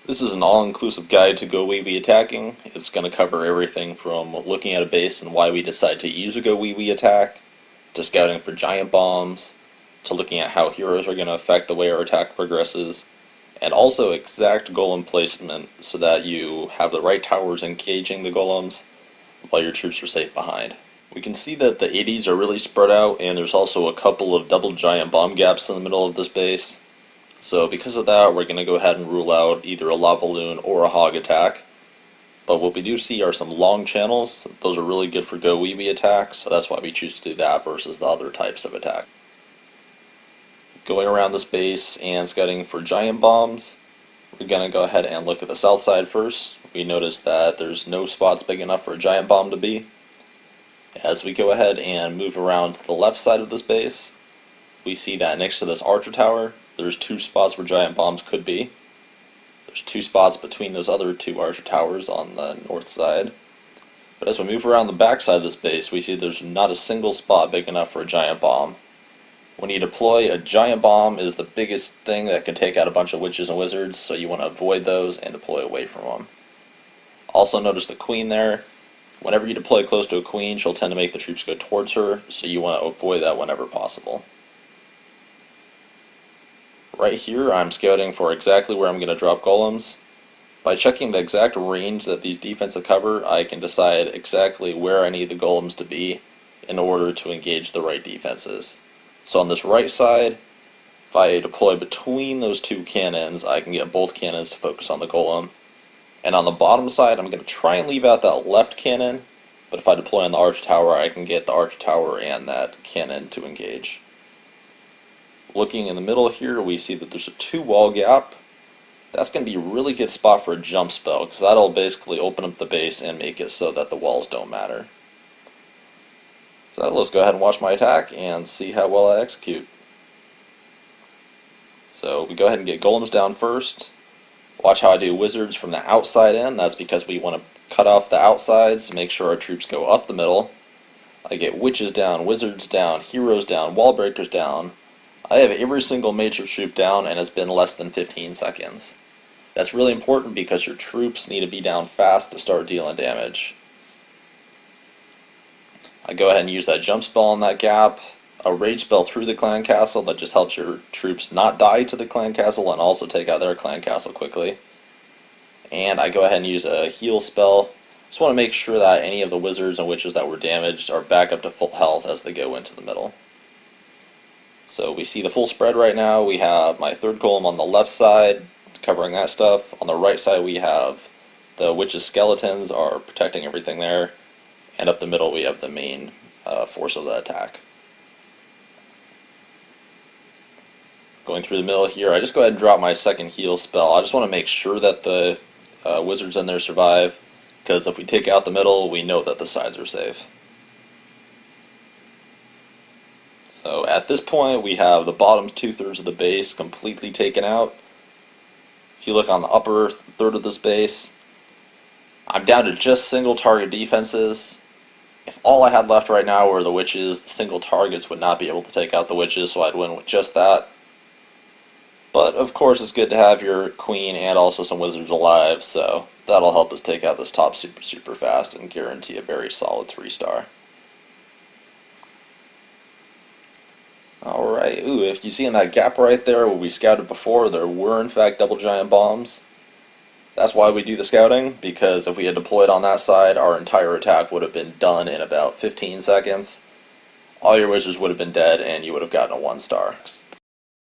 This is an all-inclusive guide to GoWiWi attacking. It's going to cover everything from looking at a base and why we decide to use a GoWiWi attack, to scouting for giant bombs, to looking at how heroes are going to affect the way our attack progresses, and also exact golem placement so that you have the right towers engaging the golems while your troops are safe behind. We can see that the 80s are really spread out, and there's also a couple of double giant bomb gaps in the middle of this base. So because of that, we're going to go ahead and rule out either a lava loon or a hog attack. But what we do see are some long channels. Those are really good for GoWiWi attacks, so that's why we choose to do that versus the other types of attack. Going around this base and scouting for giant bombs, we're going to go ahead and look at the south side first. We notice that there's no spots big enough for a giant bomb to be. As we go ahead and move around to the left side of this base, we see that next to this archer tower, there's two spots where giant bombs could be. There's two spots between those other two archer towers on the north side. But as we move around the back side of this base, we see there's not a single spot big enough for a giant bomb. When you deploy, a giant bomb is the biggest thing that can take out a bunch of witches and wizards, so you want to avoid those and deploy away from them. Also notice the queen there. Whenever you deploy close to a queen, she'll tend to make the troops go towards her, so you want to avoid that whenever possible. Right here, I'm scouting for exactly where I'm going to drop golems. By checking the exact range that these defenses cover, I can decide exactly where I need the golems to be in order to engage the right defenses. So on this right side, if I deploy between those two cannons, I can get both cannons to focus on the golem. And on the bottom side, I'm going to try and leave out that left cannon, but if I deploy on the arch tower, I can get the arch tower and that cannon to engage. Looking in the middle here, we see that there's a 2-wall gap. That's going to be a really good spot for a jump spell, because that'll basically open up the base and make it so that the walls don't matter. So let's go ahead and watch my attack and see how well I execute. So we go ahead and get golems down first. Watch how I do wizards from the outside in. That's because we want to cut off the outsides, make sure our troops go up the middle. I get witches down, wizards down, heroes down, wall breakers down. I have every single major troop down, and it's been less than 15 seconds. That's really important because your troops need to be down fast to start dealing damage. I go ahead and use that jump spell on that gap, a rage spell through the clan castle that just helps your troops not die to the clan castle and also take out their clan castle quickly. And I go ahead and use a heal spell. Just want to make sure that any of the wizards and witches that were damaged are back up to full health as they go into the middle. So we see the full spread right now. We have my third golem on the left side covering that stuff. On the right side we have the witches' skeletons are protecting everything there. And up the middle we have the main force of the attack. Going through the middle here, I just go ahead and drop my second heal spell. I just want to make sure that the wizards in there survive, because if we take out the middle, we know that the sides are safe. So at this point, we have the bottom 2/3 of the base completely taken out. If you look on the upper third of this base, I'm down to just single target defenses. If all I had left right now were the witches, the single targets would not be able to take out the witches, so I'd win with just that. But of course it's good to have your queen and also some wizards alive, so that'll help us take out this top super fast and guarantee a very solid 3-star. Alright, if you see in that gap right there where we scouted before, there were in fact double giant bombs. That's why we do the scouting, because if we had deployed on that side, our entire attack would have been done in about 15 seconds. All your wizards would have been dead and you would have gotten a 1-star.